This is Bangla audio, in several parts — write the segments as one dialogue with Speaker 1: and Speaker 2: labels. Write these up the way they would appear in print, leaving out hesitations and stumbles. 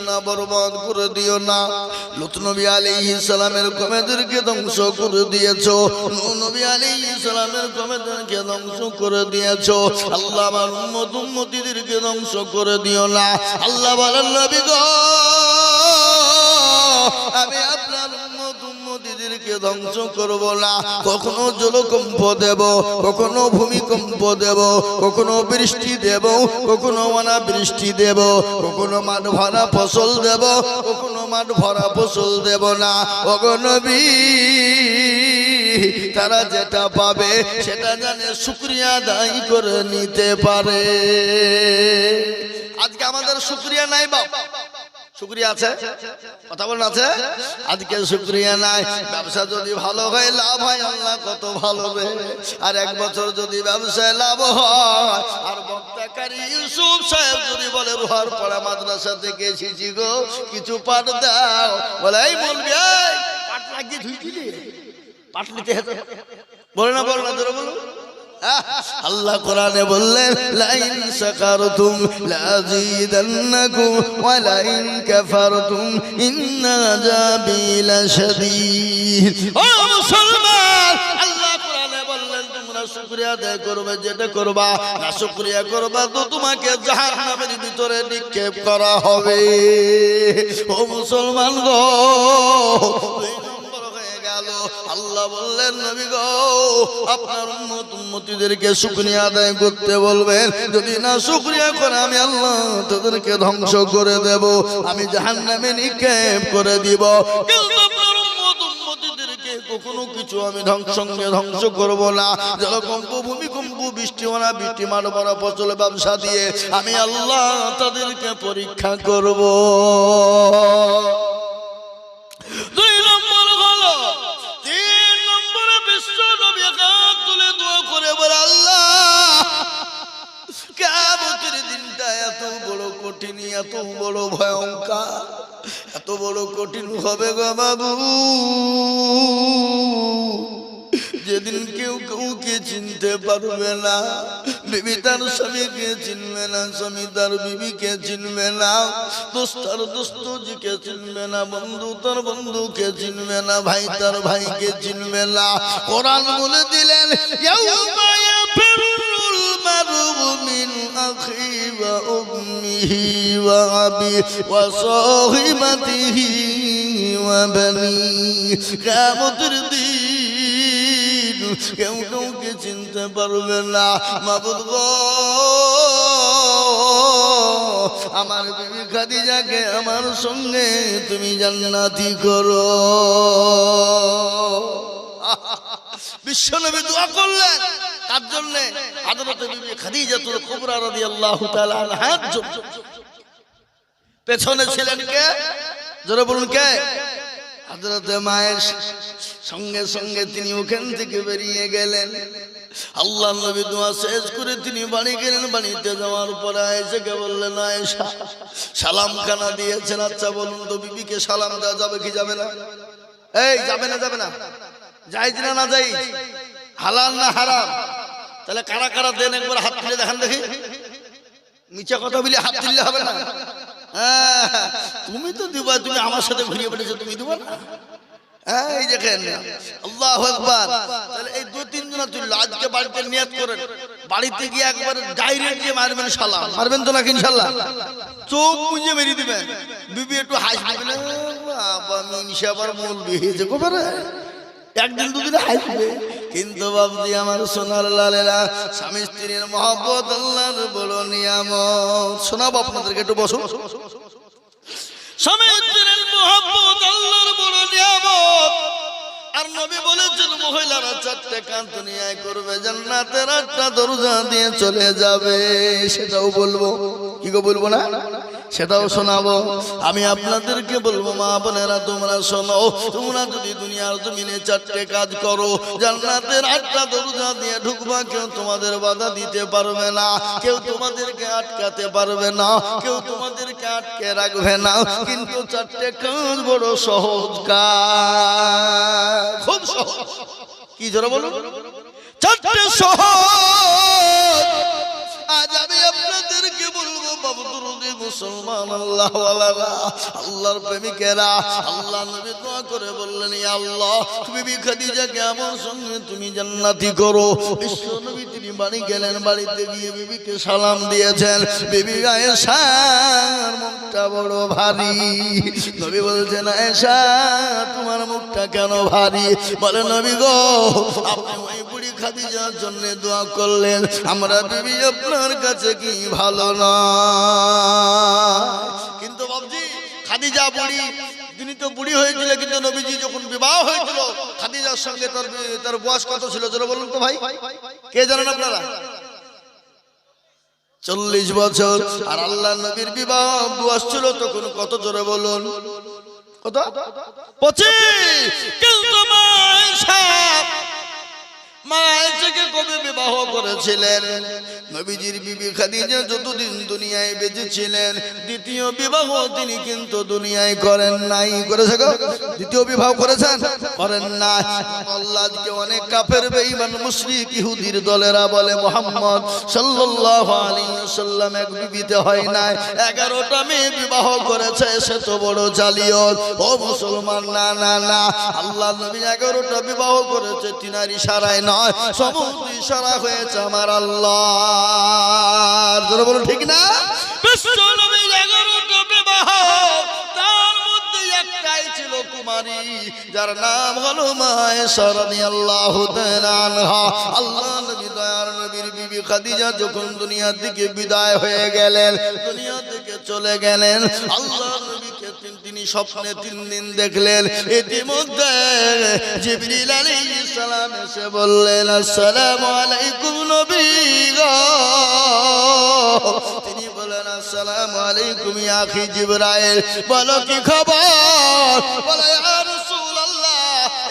Speaker 1: না, বরবাদ করে দিও না। লূত নবী আলাইহিস সালামের কওমদেরকে ধ্বংস করে দিয়েছো, নূহ নবী আলাইহিস সালামের কওমদেরকে ধ্বংস করে দিয়েছো। আল্লাহ আমার উম্মতিদেরকে ধ্বংস করে দিও না। আল্লাহ বলেন নবী গো, আমি আপনার উম্মতিদেরকে ধ্বংস করব না। কখনো জলকম্প দেব, কখনো ভূমিকম্প দেব, কখনো বৃষ্টি দেব, কখনো অনাবৃষ্টি দেব, কখনো মাঠ ভরা ফসল দেব, কখনো মাঠ ভরা ফসল দেব না। ওগো নবী, তারা যেটা পাবে সেটা জানে শুকরিয়া আদায় করে নিতে পারে। আজকে আমাদের শুকরিয়া নাই বাবা, শুকরিয়া আছে? কথা বলেন আছে? আজকে শুকরিয়া নাই। ব্যবসা যদি ভালো হয়, লাভ হয়, আল্লাহ কত ভালো রে। আর এক বছর যদি ব্যবসায় লাভ হয়, আর বক্তাকারী ইউসুফ সাহেব যদি বলে রোহার পাড়া মাদ্রাসা থেকে এসেছি গো, কিছু পাঠ দাও, বলে এই বলবি পাঠ লাগিয়ে ধুইছিলি, পাঠ নিতে হেতে বলে না, বলে না, ধরে বলো। আল্লাহ কোরআনে বললেন লাইন শাকারতুম লাযীদান্নাকুম ওয়া লাইন কাফারতুম ইন্না আযাবি লাশাদীদ। ও মুসলমান, আল্লাহ কোরআনে বললেন তোমরা শুকরিয়া আদায় করবে, যেটা করবা না শুকরিয়া করবা তো তোমাকে জাহান্নামের ভিতরে নিক্ষেপ করা হবে। ও মুসলমান গো, আল্লাহ বললেন নবী গো, আপনার উম্মতিদেরকে শুকরিয়া আদায় করতে বলবেন। যদি না শুকরিয়া করে আমি আল্লাহ তাদেরকে ধ্বংস করে দেব, আমি জাহান্নামে নিক্ষেপ করে দিব। কিন্তু আপনার উম্মতিদেরকে কখনো কিছু আমি সঙ্গে ধ্বংস করব না। জলকম্প, ভূমিকম্প, বৃষ্টি ওনা বৃষ্টি, মাঠ ভরা ফসল, ব্যবসা দিয়ে আমি আল্লাহ তাদেরকে পরীক্ষা করব। এত বড় ভয়ঙ্কর, এত বড় কঠিন হবে গো বাবু, যেদিন কেউ কাউকে চিনতে পারবে না। বিবি তার স্বামীকে চিনবে না, স্বামী তার বিবিকে চিনবে না, দোস্ত তার দোস্তকে চিনবে না, বন্ধু তার বন্ধুকে চিনবে না, ভাই তার ভাইকে চিনবে না। কোরআন বলে দিলেন ইয়াউমা ইয়াফিরুল মারউ মিন আখি ওয়া উম্মিহি ওয়া আবি ওয়া সাহিবাতিহি ওয়া বানি। কিয়ামতের দিন কেউ কাউকে চিনতে পারবে না। মাবুদ গো, আমার বিবি খাদিজাকে আমার সঙ্গে তুমি জান্নাতি করো। বিশ্বনবী দোয়া করলেন কার জন্য? হযরত বিবি খাদিজাতুল কুবরা রাদিয়াল্লাহু তাআলা আনহার জন্য। পেছনে ছিলেন কে? জোরে বলুন কে? হযরত মায়ের সঙ্গে সঙ্গে তিনি ওখান থেকে বেরিয়ে গেলেন। আল্লাহ নবী দোয়া শেষ করে তিনি বাড়ি গেলেন। বাড়িতে যাওয়ার পরে আয়েশাকে বললেন, আয়েশা সালাম খানা দিয়েছেন, আচ্ছা বলুন তো বিবিকে সালাম দেওয়া যাবে কি যাবে না? এই যাবে না, যাবে না, জায়েজ না না জায়েজ, হালাল না হারাম? তাহলে কারা কারা দেন একবার হাত তুলে দেখান দেখি। মিছা কথা বলে হাত তুললে হবে না। তুমি তো দিবা, তুমি আমার সাথে ঘুরিয়ে বেড়েছো, তুমি দিবা না? এই দেখেন আল্লাহু আকবার। তাহলে এই দু তিন জন তুললো। আজকে বাড়িতে নিয়ত করেন, বাড়িতে গিয়ে একবার ডাইরেক্ট গিয়ে মারবেন সালাম। মারবেন তো নাকি ইনশাআল্লাহ? চোখ মুজে মেরে দিবেন। বিবি একটু হাসবে, বাবা মিনসা আবার মৌলবি হয়েছে গোবরে, একদিন দুদিন হাসবে। কিন্তু বাবজি আমার সোনার লালেরা, স্বামী স্ত্রীর মহব্বত আল্লাহর বড় নিয়ামত। শোনাবো আপনাদেরকে, একটু বসুন। স্বামী স্ত্রীর মহব্বত আল্লাহর বড় নিয়ামত। আর নবী বলেছেন মহিলারা চারটে কাজ দুনিয়ায় করবে, জান্নাতের 8টা দরজা দিয়ে চলে যাবে। সেটাও বলবো, কি গো বলবো না? সেটাও শোনাবো। আমি আপনাদেরকে বলবো মা বোনেরা তোমরা শোনো, তোমরা যদি দুনিয়ার জমিনে চারটে কাজ করো, জান্নাতের 8টা দরজা দিয়ে ঢুকবা। কেউ তোমাদের বাধা দিতে পারবে না, কেউ তোমাদেরকে আটকাতে পারবে না, কেউ তোমাদেরকে আটকে রাখবে না। কিন্তু চারটে কাজ বড় সহজ কাজ, খুব সহজ। কি জোরে বলুন? চারটে সহজ। আজ আমি আপনাদেরকে বলবো দুরুদি মুসলমান আল্লাহওয়ালারা, আল্লাহর প্রেমিকেরা, আল্লাহ নবী দোয়া করে বললেন, ইয়া আল্লাহ বিবি খাদিজাকে আমার সঙ্গে তুমি জান্নাতি করো। বিশ্ব নবী তিনি বাড়ি গেলেন, বাড়িতে গিয়ে বিবিকে সালাম দিয়েছেন। বিবি আয়েশার মুখটা বড় ভারী। নবী বলছেন, আয়েশা তোমার মুখটা কেন ভারী? বলে, নবী গো আপনি ওই বুড়ি খাদিজার জন্য দোয়া করলেন, আমরা বিবি আপনার কাছে কি ভালো না? কিন্তু বাবজি খাদিজা বুড়ি, তিনি তো বুড়ি হয়েছিল, কিন্তু নবীজি যখন বিবাহ হয়েছিল খাদিজার সঙ্গে তার বয়স কত ছিল জোরে বলুন তো ভাই, কে জানেন আপনারা? 40 বছর। আর আল্লাহ নবীর বিবাহ বয়স ছিল তখন কত জোরে বলুন? কত? 25। কিন্তু মা আয়েশাকে কবে বিবাহ করেছিলেন? নবীজির বিবি খাদিজা যতদিন দুনিয়ায় বেঁচে ছিলেন দ্বিতীয় বিবাহ তিনি কিন্তু দুনিয়ায় করেন নাই। করেছে গো? দ্বিতীয় বিবাহ করেছেন? করেন না। আল্লাহকে অনেক কাফের বেঈমান মুশরিক ইহুদির দলেরা বলে মুহাম্মদ সাল্লাল্লাহু আলাইহি ওয়াসাল্লাম এক বিবিতে হয় নাই, 11টা মেয়ে বিবাহ করেছে, সে তো বড় জালিয়াত। ও মুসলমান, না না না, আল্লাহ নবী 11টা বিবাহ করেছে তিনার ইশারায় নয়, সমস্ত ইশারা হয়েছে আমার আল্লাহর। জোরে বলো ঠিক না? বিশ্ব নবীর 11টা বিবাহ, তার মধ্যে একটাই ছিল কুমারী, যার নাম হলো মা আয়েশা রাদিয়াল্লাহু তাআলা আনহা। আল্লাহ নবী দয়ার নবীর বিবি খাদিজা যখন দুনিয়া থেকে বিদায় হয়ে গেলেন, দুনিয়া থেকে চলে গেলেন, আল্লাহ নবীকে তিনি স্বপ্নে 3 দিন দেখলেন। ইতিমধ্যে জিবরিল আলাইহিস সালাম এসে বললেন, আসসালামু আলাইকুম নবী গো। তিনি বলেন, আসসালামু আলাইকুম ইয়া আখি জিবরাইল, বলো কি খবর? বলে, ইয়া রাসূলুল্লাহ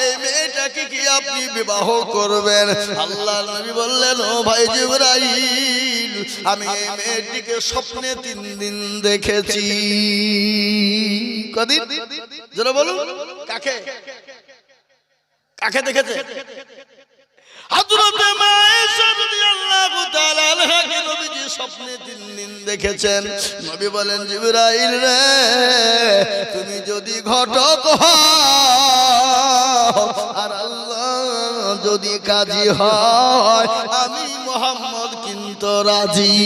Speaker 1: এই মেয়েটাকে কি আপনি বিবাহ করবেন? আল্লাহ নবী বললেন, ও ভাই জিবরাইল, আমি এই মেয়েটিকে স্বপ্নে 3 দিন দেখেছি। কদিন? জোরে বলুন, কাকে কাকে দেখেছে? হযরতে মা আয়েশা রাদিয়াল্লাহু তাআলা আনহাকে নবীজি স্বপ্নে 3 দিন দেখেছেন। নবী বলেন, জিবরাইল রে, তুমি যদি ঘটক হও আর আল্লাহ যদি কাজী হয়, আমি মুহাম্মদ কিন্তু রাজি।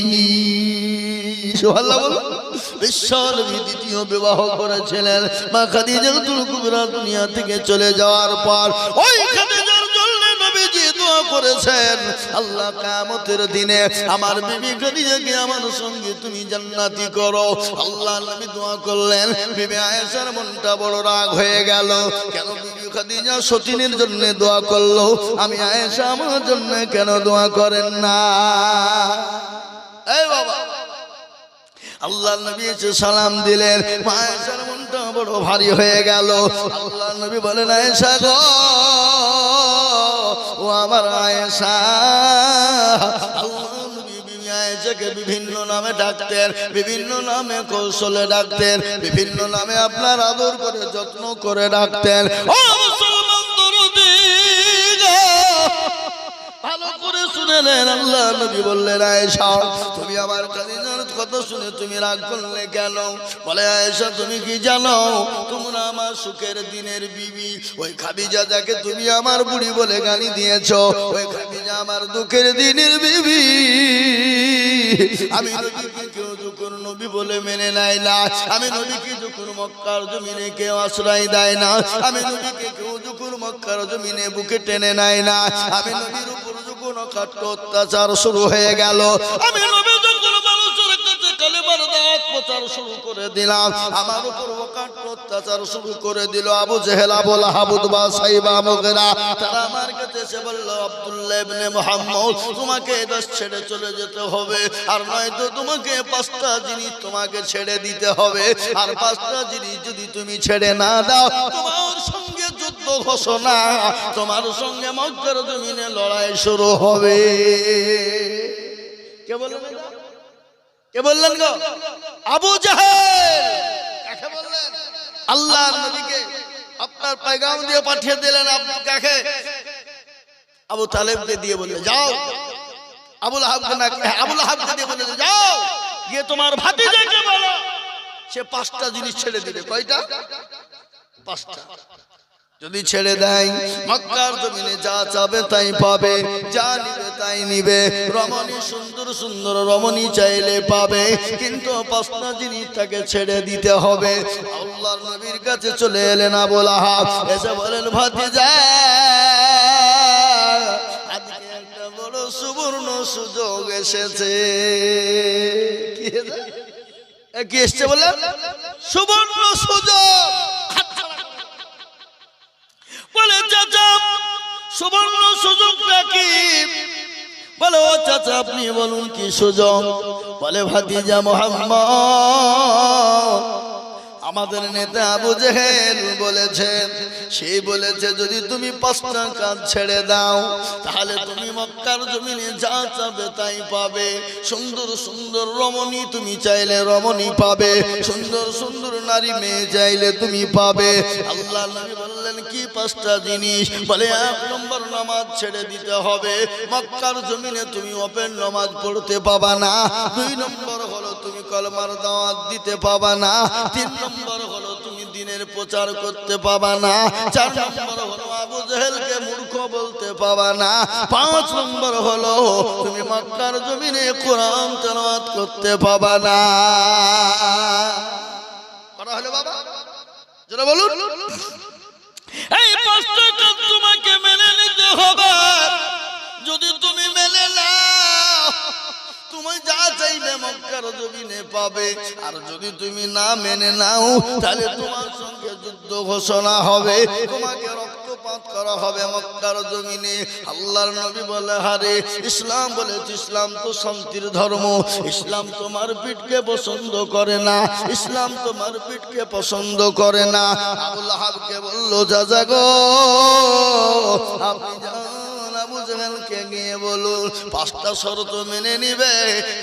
Speaker 1: সুবহানাল্লাহ বলুন। বিশ্বনবী দ্বিতীয় বিবাহ করেছিলেন। মা খাদিজাতুল কুবরা দুনিয়া থেকে চলে যাওয়ার পর ওই খাদিজার জন্য নবীজি দোয়া করেছেন, আল্লাহ কিয়ামতের দিনে আমার বিবি খাদিজাকে আমার সঙ্গে তুমি জান্নাতি করো। আল্লাহ নবী দোয়া করলেন। বিবি আয়েশার মনটা বড় রাগ হয়ে গেল, কেন বিবি খাদিজা সতীনের জন্য দোয়া করলো, আমি আয়েশা আমার জন্য কেন দোয়া করেন না? এই বাবা, আল্লাহ নবী এসে সালাম দিলেন, মা আয়েশার মনটা বড় ভারী হয়ে গেল। আল্লাহ নবী বলেন, আয়েশা গো, ও আমার আয়েশা। আল্লাহ নবী বিবি আয়েশাকে বিভিন্ন নামে ডাকতেন, বিভিন্ন নামে কৌশলে ডাকতেন, বিভিন্ন নামে আপনার আদর করে যত্ন করে ডাকতেন। ও মুসলমান দরদি গো, ভালো করে শুনেলেন। আল্লাহ নবী বললেন, আয়েশা তুমি আমার খাদিজার কথা শুনে তুমি রাগ করলে কেন? বলে, আয়েশা তুমি কি জানো, তোমরা আমার সুখের দিনের বিবি। ওই খাদিজা যাকে তুমি আমার বুড়ি বলে গালি দিয়েছো, ওই খাদিজা আমার দুঃখের দিনের বিবি। আমি নবীকে কেউ যখন নবী বলে মেনে নেয় না, আমি নবীকে যখন মক্কার জমিনে কেউ আশ্রয় দেয় না, আমি নবীকে কেউ যখন মক্কার জমিনে বুকে টেনে নেয় না, আমি নবীর উপর যখন অকাট্য অত্যাচার শুরু হয়ে গেল, আমি নবী যখন মানুষের কাছে কালেমার দাওয়াত প্রচার শুরু করে দিলাম, আমার উপর অকাট্য অত্যাচার শুরু করে দিল আবু জেহেল, আবু লাহাব, উতবা, সাইবা, মুগীরা। তারা আমার কাছে এসে বলল, আব্দুল্লাহ ইবনে মুহাম্মদ, তোমাকে দেশ ছেড়ে চলে যেতে হবে, আর নয়তো তোমাকে 5টা জিনিস তোমাকে ছেড়ে দিতে হবে, আর 5টা জিনিস যদি তুমি ছেড়ে না দাও, তোমার সঙ্গে যুদ্ধ ঘোষণা, তোমার সঙ্গে মক্কার জমিনে লড়াই শুরু হবে। কে বললেন? কে বললেন গো? আবু জাহেল। কাকে বললেন? আল্লাহর নবীকে আপনার পয়গাম দিয়ে পাঠিয়ে দিলেন। কাকে? আবু তালেবকে দিয়ে বললেন, যাও। আবু লাহাবকে না, আবু লাহাবকে দিয়ে বললেন, যাও গিয়ে তোমার ভাতিজাকে বলো সে 5টা জিনিস ছেড়ে দিবে। কয়টা? 5টা। যদি ছেড়ে দেয় মক্কার জমিনে যা চাবে তাই পাবে, যা নিবে তাই নিবে। রমণী সুন্দর সুন্দর রমণী চাইলে পাবে, কিন্তু 5টা জিনিস তাকে ছেড়ে দিতে হবে। আল্লাহর নবীর কাছে চলে এলেন আবু লাহাব, এসে বলেন ভাতিজা আজকে একটা বড় সুবর্ণ সুযোগ এসেছে। কি এসছে বলে? সুবর্ণ সুযোগ। বলে চাচা সুবর্ণ সুযোগটা কি? বলে ও চাচা আপনি বলুন কি সুযোগ? বলে ভাতিজা মুহাম্মদ আমাদের নেতা আবু জেহেল বলেছে, সেই বলেছে যদি তুমি 5টা কাজ ছেড়ে দাও তাহলে তুমি মক্কার জমিনে যা চাবে তাই পাবে। সুন্দর সুন্দর রমণী তুমি চাইলে রমণী পাবে, সুন্দর সুন্দর নারী মেয়ে চাইলে তুমি পাবে। আল্লাহ নবী বললেন কি 5টা জিনিস? বলে 1 নম্বর নামাজ ছেড়ে দিতে হবে, মক্কার জমিনে তুমি ওপেন নামাজ পড়তে পাবা না। 2 নম্বর হলো তুমি কলমার দাওয়াত দিতে পাবা না। 3 নম্বর হলো তুমি দিনের প্রচার করতে পাবা না। 4 নম্বর হলো আবু জেহেলকে মূর্খ বলতে পাবা না। 5 নম্বর হলো তুমি মক্কার জমিনে কোরআন তেলাওয়াত করতে পাবা না। করা হলো বাবা? যারা বলুন এই 5টা কাজ তোমাকে মেনে নিতে হবে। যদি তুমি মেনে নাও তুমি যা চাইবে মক্কার জমিনে পাবে, আর যদি তুমি না মেনে নাও তাহলে তোমার সঙ্গে যুদ্ধ ঘোষণা হবে, তোমাকে রক্তপাত করা হবে মক্কার জমিনে। আল্লাহর নবী বলে হারে ইসলাম বলেছে ইসলাম তো শান্তির ধর্ম, ইসলাম তোমার পিঠকে পছন্দ করে না, ইসলাম তোমার পিঠকে পছন্দ করে না। আবু লাহাবকে বলল যা গো আপনি আবু জেহেলকে গিয়ে বলুন 5টা শর্ত মেনে নিবে,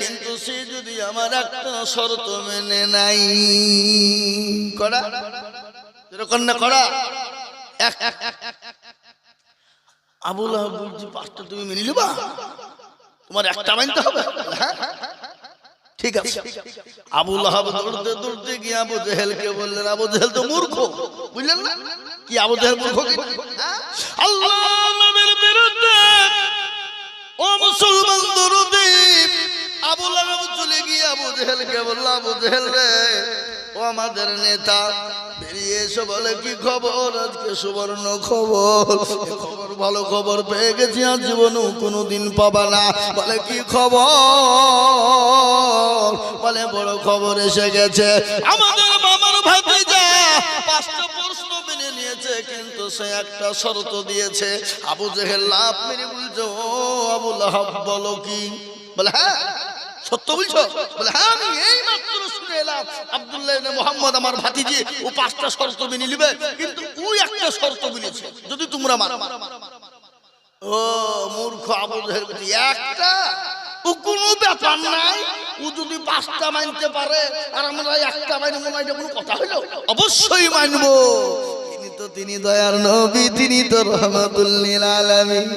Speaker 1: কিন্তু সে যদি আমার একটা শর্ত মেনে নাই। করা এরকম না করা? আবু লাহাব বলছি 5টা তুমি মেনে নিবা, তোমার একটা মানতে হবে। হ্যাঁ ঠিক আছে। আবু লাহাব দৌড়তে দৌড়তে গিয়ে আবু জেহেলকে বললেন, আবু জেহেল তো মূর্খ, বুঝলেন না? কি আবু জেহেল মূর্খ কি? আল্লাহর নবীর বিরুদ্ধে ও মুসলমান দরদি আবু লাহাব চলে গিয়ে আবু জেহেলকে বলল, আবু জেহেল রে ও আমাদের নেতা বেরিয়ে এসে বলে কি খবর? আজকে সুবর্ণ খবর, খবর ভালো খবর পেয়ে গেছি, আর জীবনেও কোনোদিন পাবা না। বলে কি খবর? বলে বড় খবর এসে গেছে, আমাদের মামার ভাতিজা 5টা প্রশ্ন মেনে নিয়েছে, কিন্তু সে একটা শর্ত দিয়েছে। আবু জেহেল লাভ মেরে বলছে ও আবু লাহাব বলো কি? বলে হ্যাঁ সত্য বলছো? বলে হ্যাঁ আমি এই মাত্র শুনে এলাম আব্দুল্লাহ ইবনে মুহাম্মদ আমার ভাতিজি ও 5টা শর্ত মেনে নিবে, কিন্তু ওই একটা শর্ত বলেছে যদি তোমরা মানো। ও মূর্খ আবু জেহেল বলছে একটা ও কোনো ব্যাপার নাই, ও যদি 5টা মানতে পারে আর আমরা একটা মানবো না, এটা কোনো কথা হলো? অবশ্যই মানবো। তিনি দয়ার নবী, তিনি তো রহমাতুল লিল আলামিন।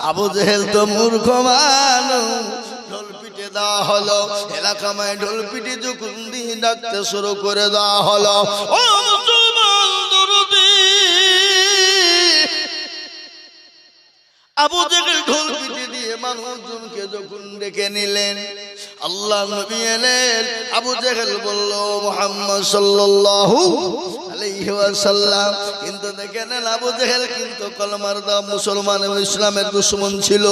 Speaker 1: আবু জেহেল তো মূর্খ মানুষ। ঢোল পিটে দেওয়া হলো, এলাকায় ঢোল পিটে যখন দিয়ে ডাকতে শুরু করে দেওয়া হলো, ও মুসলমান দরদি আবু জেহেল ঢোল পিটে দিয়ে মানুষজনকে যখন ডেকে নিলেন, আল্লাহ নবী এলেন। আবু জেহেল বলল মুহাম্মদ সাল্লাল্লাহু আলাইহি ওয়াসাল্লাম, কিন্তু দেখে নেন আবু জেহেল কিন্তু কলমার দাও মুসলমান এবং ইসলামের দুশমন ছিল,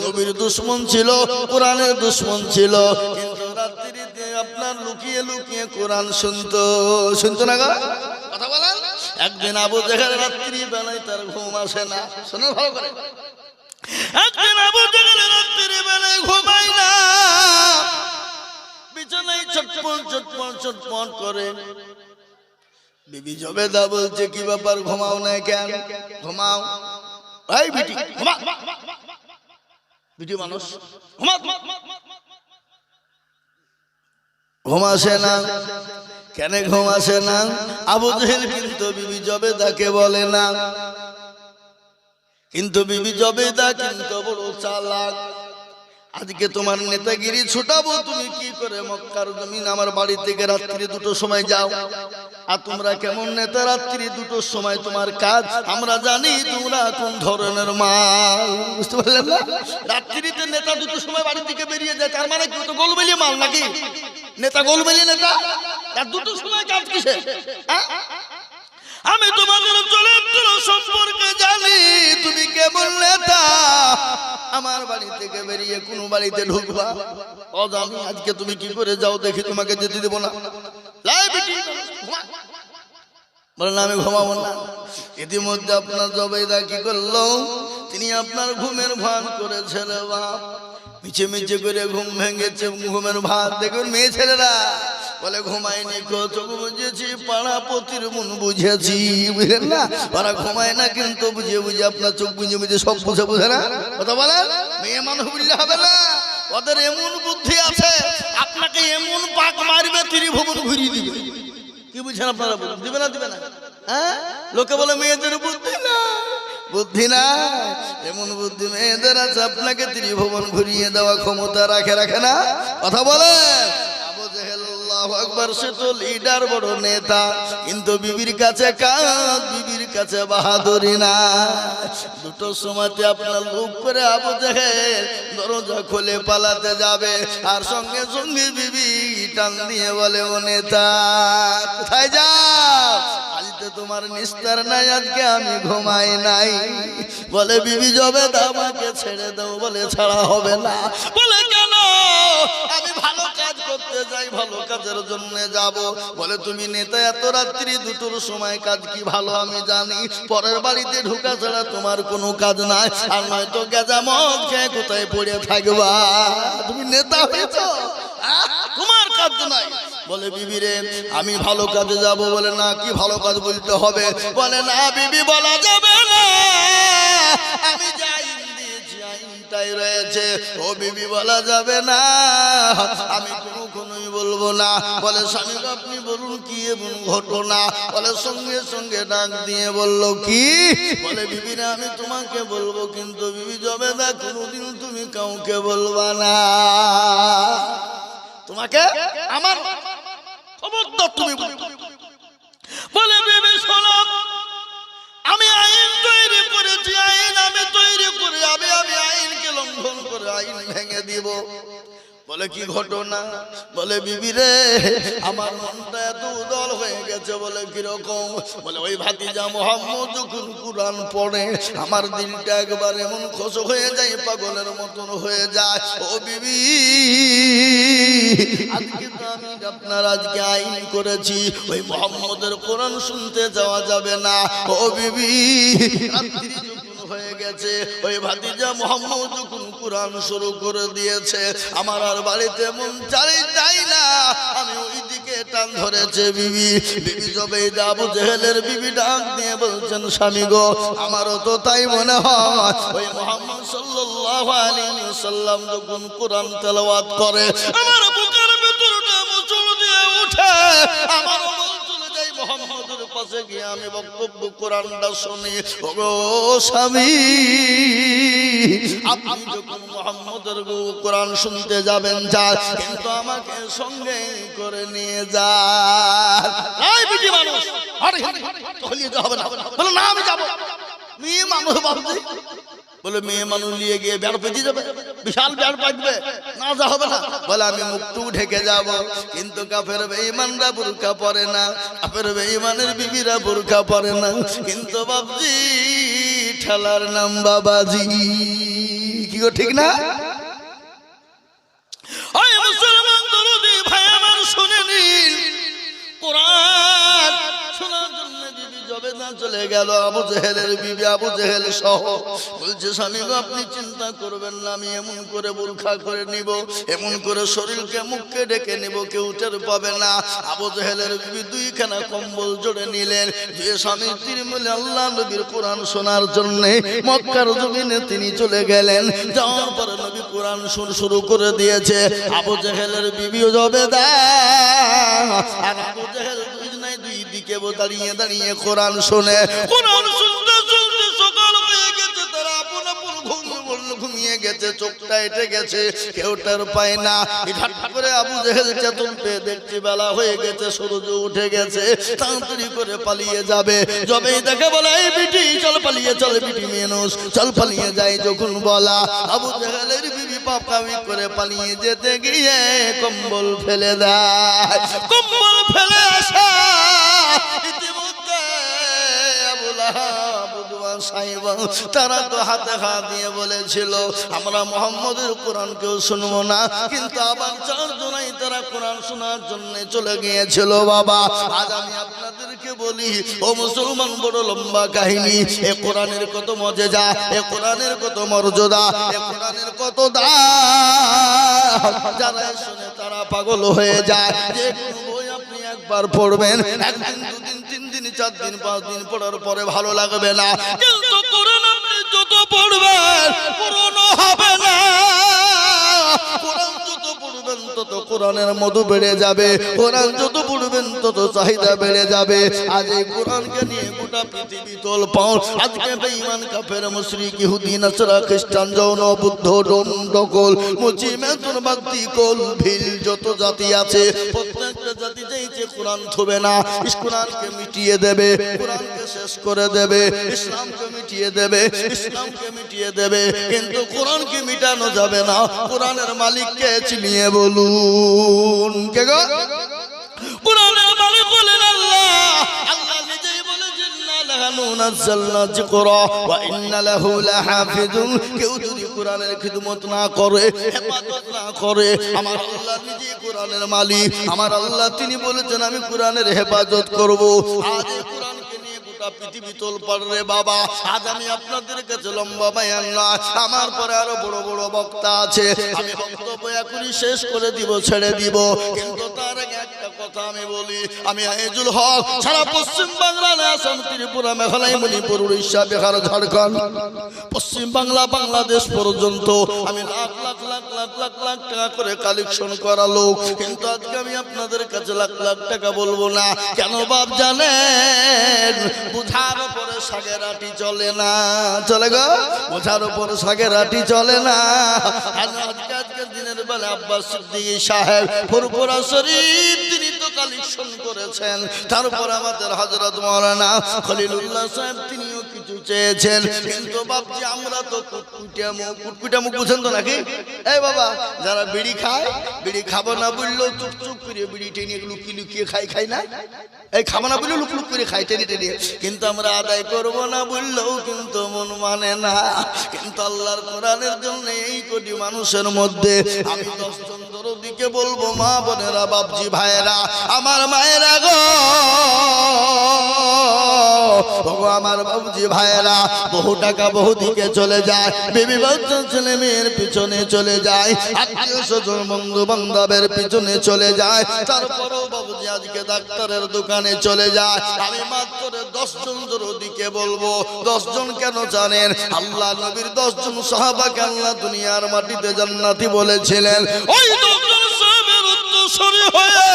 Speaker 1: নবীর দুশমন ছিল, কোরআনের দুশমন ছিল, কিন্তু রাত্রিতে আপনার লুকিয়ে লুকিয়ে কোরআন শুনতো না কথা বলেন। একদিন আবু জেহেল রাত্রি বেলায় তার ঘুম আসে না, শোনেন ভালো করে। একদিন আবু জেহেল রাত্রি বেলায় ঘুমায় না, বিছানায় চটপট চটপট চটপট করে। বিবি জবেদা বলছে কি ব্যাপার ঘুমাও না কেন? ঘুমাও এই বিটি ঘুমা, বিটি মানুষ ঘুমাসে না কেন? ঘুমাসে না। আবু জেহেল কিন্তু বিবি জবেদাকে বলে না, কিন্তু বিবি জবেদা কিন্তু বড় চালাক। আজকে তোমার নেতাগিরি ছুটাবো, তুমি কি করে মক্কার জমিন আমার বাড়ি থেকে রাত্রি 2টোর সময় যাও। আর তোমরা কেমন নেতা, রাত্রি 2টোর সময় তোমার কাজ, আমরা জানি তোমরা কোন ধরনের মাল, বুঝতে পারলেন না? রাত্রিতে নেতা 2টোর সময় বাড়ি থেকে বেরিয়ে যায়, তার মানে কি? তো গোলবেলি মাল নাকি? নেতা গোলবেলি নেতা, আর 2টোর সময় কাজ কিসে? আমি তোমাদের চরিত্র সম্পর্কে জানি, তুমি কেমন নেতা। আমার বাড়ি থেকে বেরিয়ে কোন বাড়িতে ঢুকবা অজানি, আজকে তুমি কি করে যাও দেখি, তোমাকে যেতে দেবো না। বলে না আমি ঘুমাবো না। ইতিমধ্যে আপনার জবেদা কি করলো, তিনি আপনার ঘুমের ভান করেছেন বাপ, মিছে মিছে করে ঘুম ভেঙেছে, ঘুমের ভাত। দেখুন মেয়ে ছেলেরা বলে ঘুমায়নি, চোখ বুঝেছি, পাড়া পতির মন বুঝেছি, বুঝলেন না? ওরা ঘুমায় না কিন্তু বুঝে বুঝে আপনার চোখ বুঝে বুঝে সব বুঝে বুঝে না কথা বলেন। মেয়ে মানুষ বুঝলে হবে না, ওদের এমন বুদ্ধি আছে, আপনাকে এমন পাক মারবে ত্রিভুবন ঘুরিয়ে দিবে। কি বুঝছেন আপনারা? দিবে না দিবে না? হ্যাঁ, লোকে বলে মেয়েদের বুদ্ধি না, বুদ্ধি না, এমন বুদ্ধি মেয়েদের আছে, আপনাকে ত্রিভুবন ঘুরিয়ে দেওয়া ক্ষমতা রাখে রাখে না কথা বলে। আবু জেহেল আল্লাহু আকবার, সে তো লিডার, বড় নেতা, কিন্তু বিবির কাছে কাজ, বিবির কাছে বাহাদুরি না। 2টোর সময়তে আপনার লুক করে আবু জেহেল দরজা খুলে পালাতে যাবে, আর সঙ্গে সঙ্গে বিবি টান দিয়ে বলে ও নেতা কোথায় যাও, আজকে তোমার নিস্তার নাই, আজকে আমি ঘুমাই নাই। বলে বিবি যাবে আমাকে ছেড়ে দাও। বলে ছাড়া হবে না। বলে কেন? আমি ভালো কাজ করতে যাই, ভালো কাজের জন্য যাব। বলে তুমি নেতা, এত রাত্রি 2টোর সময় কাজ কি ভালো আমি জানি, পরের বাড়িতে ঢোকা ছাড়া তোমার কোনো কাজ নাই, আর নয়তো গেজা মদ খেয়ে কোথায় পড়ে থাকবা, তুমি নেতা হয়েছ, তোমার কাজ নাই। বলে বিবি রে আমি ভালো কাজে যাব। বলে না, কি ভালো কাজ বলতে হবে? বলে না বিবি বলা যাবে না, আমি যাই দিয়েছি আইনটাই রয়েছে, ও বিবি বলা যাবে না, আমি কোনোই বলবো না। বলে স্বামী আপনি বলুন কি এমন ঘটনা? বলে সঙ্গে সঙ্গে ডাক দিয়ে বলল কি? বলে বিবি রে আমি তোমাকে বলবো, কিন্তু বিবি যাবে না, কোনোদিন তুমি কাউকে বলবা না, তোমাকে আমার খবরদার তুমি। বলে বিবি শোনো, আমি আইন তৈরি করেছি, আইন আমি তৈরি করে আমি আইনকে লঙ্ঘন করে আইন ভেঙে দিব। বলে কি ঘটনা? বলে বিবি রে আমার মনটা এত উদল হয়ে গেছে। বলে কিরকম? বলে ওই ভাতিজা মুহাম্মদ যখন কুরআন পড়ে আমার দিলটা একবার এমন খোশ হয়ে যায়, পাগলের মতন হয়ে যায়। ও বিবি আজকে তো আমি আপনার আজকে আইন করেছি, ওই মুহাম্মদের কোরআন শুনতে যাওয়া যাবে না। ও বিবি রাত্রি হয়ে গেছে, ওই ভাতিজা মুহাম্মদ যখন কুরআন শুরু করে দিয়েছে, আমার আর বাড়িতে মন চাই না, আমি ওই দিকে টান ধরেছে। বিবি জবেদা আবু জেহেলের বিবি ডাক দিয়ে বলছেন স্বামী গো, আমারও তো তাই মনে হয়, ওই মুহাম্মদ সাল্লাল্লাহু আলাইহি ওয়াসাল্লাম যখন কুরআন তেলাওয়াত করে আমার বুকের ভিতরটা মুচড় দিয়ে ওঠে, আমার মুহাম্মদের পাশে গিয়ে আমি বক্তব্য কোরআনটা শুনি। ওগো স্বামী, আপনি যখন মুহাম্মদের কোরআন শুনতে যাবেন যান, কিন্তু আমাকে সঙ্গে করে নিয়ে যান। এই বিটি মানুষ আরে হলিয়ে তো হবে না। বলে না আমি যাব। মেয়ে মানুষ ভাবছি, বলে মেয়ে মানুষ নিয়ে গিয়ে বেড় পেতে যাবে, বিশাল বেড় পাকবে, না যা হবে না। বলে আমি মুখটু ঢেকে যাব, কিন্তু কাফের বেঈমানরা বুরকা পরে না, কাফের বেঈমানের বিবিরা বুরকা পরে না, কিন্তু বাবজি ঠেলার নাম বাবাজি। কি গো ঠিক না? ওই মুসলমান দরদি ভাই আমার শুনে নিন, কোরআন শোনার জন্য বিবি জবেদা চলে গেল, আবু জেহেলের বিবি আবু জেহেল সহ। বলছে স্বামী গো আপনি চিন্তা করবেন না, আমি এমন করে বুরখা করে নিব, এমন করে শরীরকে মুখকে ডেকে নিব, কেউ টের পাবে না। আবু জেহেলের বিবি 2খানা কম্বল জোড়ে নিলেন, যে স্বামী স্ত্রী মিলে আল্লাহ নবীর কোরআন শোনার জন্য মক্কার জমিনে তিনি চলে গেলেন। যাওয়ার পরে নবী কোরআন শুরু করে দিয়েছে। আবু জেহেলের বিবিও জবেদা আর আবু জেহেল দুই দিকে দাঁড়িয়ে দাঁড়িয়ে কোরআন শুনে, কোরআন শুনতে শুনতে সকাল হয়ে গেছে, তারা আপন আপন ঘুম ঘুমিয়ে গেছে, চোখটা এঁটে গেছে, কেউ টের পায় না। হঠাৎ করে আবু জেহেল চেতন পেয়ে দেখছে বেলা হয়ে গেছে, সূর্য উঠে গেছে, তাড়াতাড়ি করে পালিয়ে যাবে। যবেই দেখে বলে এই বিটি চল পালিয়ে, চল বিটি মেনুস চল পালিয়ে যাই, যখন বলা আবু জেহেলের বিবি পাপামি করে পালিয়ে যেতে গিয়ে কম্বল ফেলে দেয়। কম্বল ফেলে আসা ইতিমধ্যে আবু লাহাব তারা তো হাতে হাত দিয়ে বলেছিল আমরা মুহাম্মদের কোরআন কেউ শুনবো না, কিন্তু আবার চারজনাই তারা কোরআন শোনার জন্য চলে গিয়েছিল। বাবা আজ আমি আপনাদেরকে বলি ও মুসলমান, বড় লম্বা কাহিনী। এ কোরআনের কত মজেজা, এ কোরআনের কত মর্যাদা, এ কোরআনের কত দাম, যারা শুনে তারা পাগল হয়ে যায়। যে কোনো বই আপনি একবার পড়বেন, একদিন দুদিন তিন দিন চার দিন পাঁচ দিন পড়ার পরে ভালো লাগবে না, কিন্তু কোরআন আপনি যত পড়বেন পুরনো হবে না। কোরআন যত পড়বেন তত কোরআনের মধু বেড়ে যাবে, কোরআন যত পড়বেন তত চাহিদা বেড়ে যাবে। আজ এই কোরআনকে নিয়ে গোটা পৃথিবী তোলপাড়। আজকে বেঈমান কাফের মুশরিক ইহুদি নাসারা খ্রিস্টান জৈন বুদ্ধ ডোমডকল মুচি মেতুন বাগদি কোল ভিল যত জাতি আছে, প্রত্যেকটা জাতি চাইছে কোরআন থবে না, কোরআনকে মিটিয়ে দেবে, কোরআনকে শেষ করে দেবে, ইসলামকে মিটিয়ে দেবে, ইসলামকে মিটিয়ে দেবে, কিন্তু কোরআনকে মিটানো যাবে না। কোরআনের মালিককে চিনিয়ে বলুন কে গো? কোরআনের মালিক বলেন আল্লাহ। আল্লাহ নিজেই বলেছেন লাহনু নাযালনা যিকরা ওয়া ইন্না লাহু লাহাফিজুন। কেউ যদি কোরআনের খিদমত না করে, হেফাজত না করে, আমার আল্লাহ নিজেই কোরআনের মালিক। আমার আল্লাহ তিনি বলেছেন আমি কোরআনের হেফাজত করব। আজ এই কোরআনকে নিয়ে গোটা পৃথিবী তোলপাড় রে বাবা। আজ আমি আপনাদের কাছে লম্বা বয়ান না, আমার পরে আরো বড় বড় বক্তা আছে, আমি বক্তব্য এখনই শেষ করে দিব, ছেড়ে দিব, কিন্তু তার আগে একটা কথা আমি বলি। আমি আইজুল হক সারা পশ্চিম বাংলা, আসাম, ত্রিপুরা, মেঘালয়, মণিপুর, উড়িষ্যা, বিহার, ঝাড়খণ্ড, পশ্চিম বাংলা, বাংলাদেশ পর্যন্ত আমি লাখ লাখ লাখ লাখ লাখ লাখ টাকা করে কালেকশন করা লোক, কিন্তু আজকে আমি আপনাদের কাছে লাখ লাখ টাকা বলবো না। কেন বাপ জানেন? বুঝার উপরে শাকের আটি চলে না, চলে গো? বুঝার উপরে শাকের আটি চলে না। আজকের দিনের বেলা আব্বাস সিদ্দিকী সাহেব ফুরফুরা শরীফ তিনি তো কালেকশন করেছেন, তারপর আমাদের হযরত মাওলানা খলিলুল্লাহ সাহেব তিনিও কিছু চেয়েছেন, কিন্তু বাপজি আমরা তো কুটকুটা মুখ বুঝেন তো নাকি? এই বাবা যারা বিড়ি খায়, বিড়ি খাবো না বললেও চুপ চুপ করে বিড়ি টেনে লুকিয়ে লুকিয়ে খাই না? এই খাবো না বললেও লুক লুক করে খাই টেনে টেনে, কিন্তু আমরা আদায় করবো না বললেও কিন্তু মন মানে না। কিন্তু আল্লাহর কোরআনের জন্য এই কোটি মানুষের মধ্যে আমি 10 জন দরদিকে বলবো, মা বোনেরা, বাপজি ভাইয়েরা, আমার মায়েরা গো, আমার বাবুজি ভাইয়েরা, বহু টাকা বহু দিকে চলে যায়, বিবি বাচ্চা ছেলে মেয়ের পিছনে চলে যায়, আত্মীয় স্বজন বন্ধু বান্ধবের পিছনে চলে যায়, তারপরেও বাবুজি আজকে ডাক্তারের দোকানে চলে যায়। আমি মাত্র 10 জন দরদিকে বলবো। 10 জন কেন জানেন? আল্লাহ নবীর 10 জন সাহাবাকে আল্লাহ দুনিয়ার মাটিতে জান্নাতি বলেছিলেন। ওই 10 জন সাহাবের উত্তরসূরি হয়ে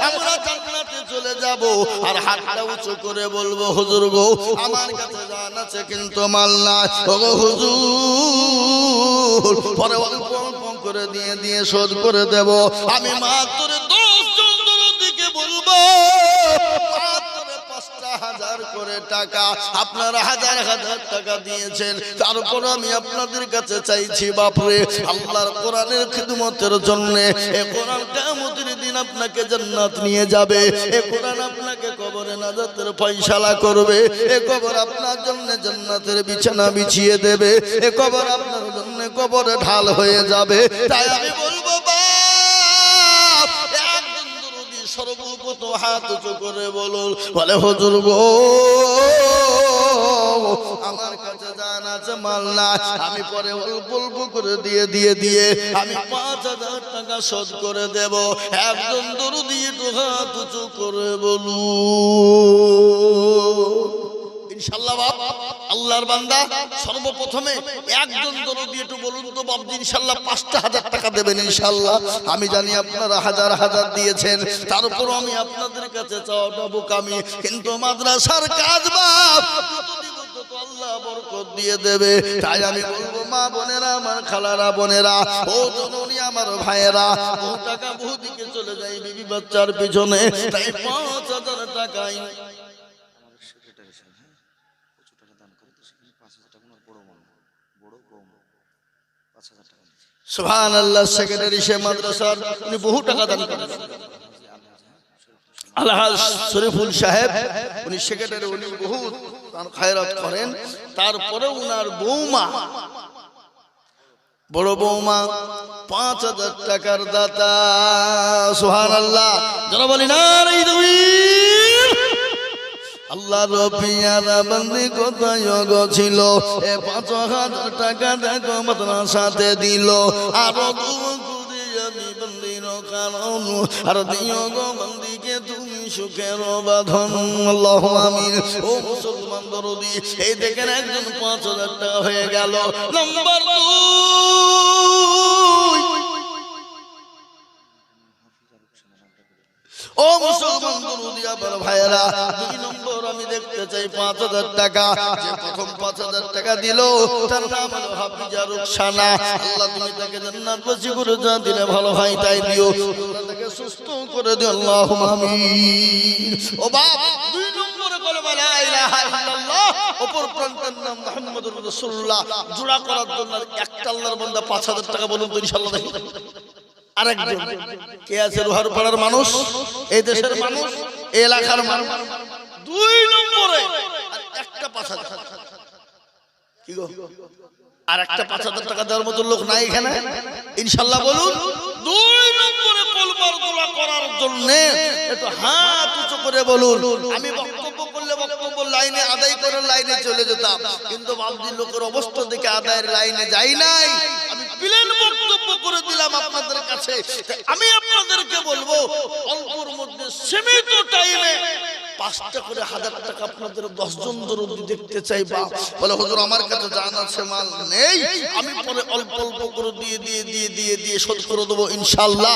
Speaker 1: আমরা জান্নাতে চলে যাব, আর হাতটা উঁচু করে বলবো, হুজুর গো আমার কাছে জান আছে কিন্তু মাল নাই, ওগো হুজুর পরে অল্প অল্প করে দিয়ে দিয়ে শোধ করে দেব। আমি মাত্র 10 জন দরদিকে বলবো, মাত্র 5,000 করে টাকা, আপনারা হাজার হাজার টাকা দিয়েছেন, তারপর আমি আপনাদের কাছে চাইছি বাপরে আল্লাহর কোরআনের খিদমতের জন্য। এই কোরআন কিয়ামতের দিন আপনাকে জান্নাত নিয়ে যাবে, এই কোরআন আপনাকে কবরে নাজাতের ফয়সালা করবে, এই কবর আপনার জন্য জান্নাতের বিছানা বিছিয়ে দেবে, এই কবর আপনার জন্য কবরে ঢাল হয়ে যাবে। তাই আমি বলবো বাপ, একজন দরদি সর্বপ্রথম হাত উঁচু করে বলুন, বলে হুজুর গো আমার কাছে জান আছে মাল না, আমি পরে অল্প অল্প করে দিয়ে দিয়ে দিয়ে আমি 5,000 টাকা শোধ করে দেব। একজন দরদি একটু হাত উঁচু করে বলুন ইনশাআল্লাহ। বাপ আল্লাহর বান্দা সর্বপ্রথমে একজন দরদি একটু বলুন তো বাপ, ইনশাআল্লাহ 5,000 টাকা দেবেন ইনশাআল্লাহ। আমি জানি আপনারা হাজার হাজার দিয়েছেন, তারপর আমি আপনাদের কাছে চাওয়াটা বোকামি, কিন্তু মাদ্রাসার কাজ বাপ আল্লাহ আল্লাহ বরকত দিয়ে দেবে। তাই আমি বলবো মা বোনেরা, আমার খালারা বোনেরা, ও জননী আমার ভাইয়েরা, বহু টাকা বহু দিকে চলে যায় বিবি বাচ্চার পিছনে, তাই 5,000 টাকাই সুবহানাল্লাহ। সেক্রেটারি সে মাদ্রাসার উনি বহু টাকা দান করেন। আলহাজ শরীফুল সাহেব উনি সেক্রেটারি, উনি বহু খায়রাত করেন। তারপরে উনার বৌমা, বড় বৌমা 5,000 টাকার দাতা। সুবহানাল্লাহ। যারা বলি না আল্লাহ রবিয়ারা বন্দি কোথায় ছিল, 5,000 টাকা দেখো মাদ্রাসাতে দিল। আরো আমি বন্দির কারণ আর দিও গো বন্দিকে তুমি সুখের বাঁধন। আল্লাহু আমিন। ও মুসলমান দরদি, এই দেখেন একজন 5,000 টাকা হয়ে গেল। নাম্বার 2, ও মুসলমান দরদি আমার ভাইয়েরা, 2 নম্বর আমি দেখতে চাই 5,000 টাকা। যে প্রথম 5,000 টাকা দিল তার নাম হলো হাফিজা রুকসানা। আল্লাহ তুমি তাকে জান্নাতবাসী করে যা দিলে ভালো হয় তাই দিও, আল্লাহ তাকে সুস্থ করে দিও। আল্লাহুম্মা আমিন। ও বাপ, 2 নম্বরে কলমা লা ইলাহা ইল্লাল্লাহ, অপর প্রান্তের নাম মুহাম্মদুর রাসূলুল্লাহ জোড়া করার জন্য একটা আল্লাহর বান্দা 5,000 টাকা বলুন তো ইনশাআল্লাহ দেখি। আরেকজন কে আছে? রোহার পাড়ার মানুষ, এই দেশের মানুষ, এই এলাকার মানুষ। 2 নম্বরে একটা 5,000 কি গো, আর একটা 5,000 টাকা দেওয়ার মতো লোক নাই এখানে ইনশাআল্লাহ বলুন। 2 নম্বরে কলমার দোয়া করার জন্য একটু হাত উঁচু করে বলুন। আমি বক্তব্য করলে বক্তব্য লাইনে আদায় করে লাইনে চলে যেতাম, কিন্তু বাবদি লোকের অবস্থা দেখে আদায়ের লাইনে যাই নাই। আমি প্লেন বক্তব্য করে দিলাম আপনাদের কাছে। আমি আপনাদেরকে বলবো অল্পর মধ্যে সীমিত টাইমে 5টা করে 1,000 টাকা আপনাদের 10 জন দরদি দেখতে চাই। বা বলে হুজুর আমার কাছে জান আছে মাল নেই, আমি পরে অল্প অল্প করে দিয়ে দিয়ে দিয়ে দিয়ে দিয়ে শোধ করে দেবো ইনশাআল্লাহ।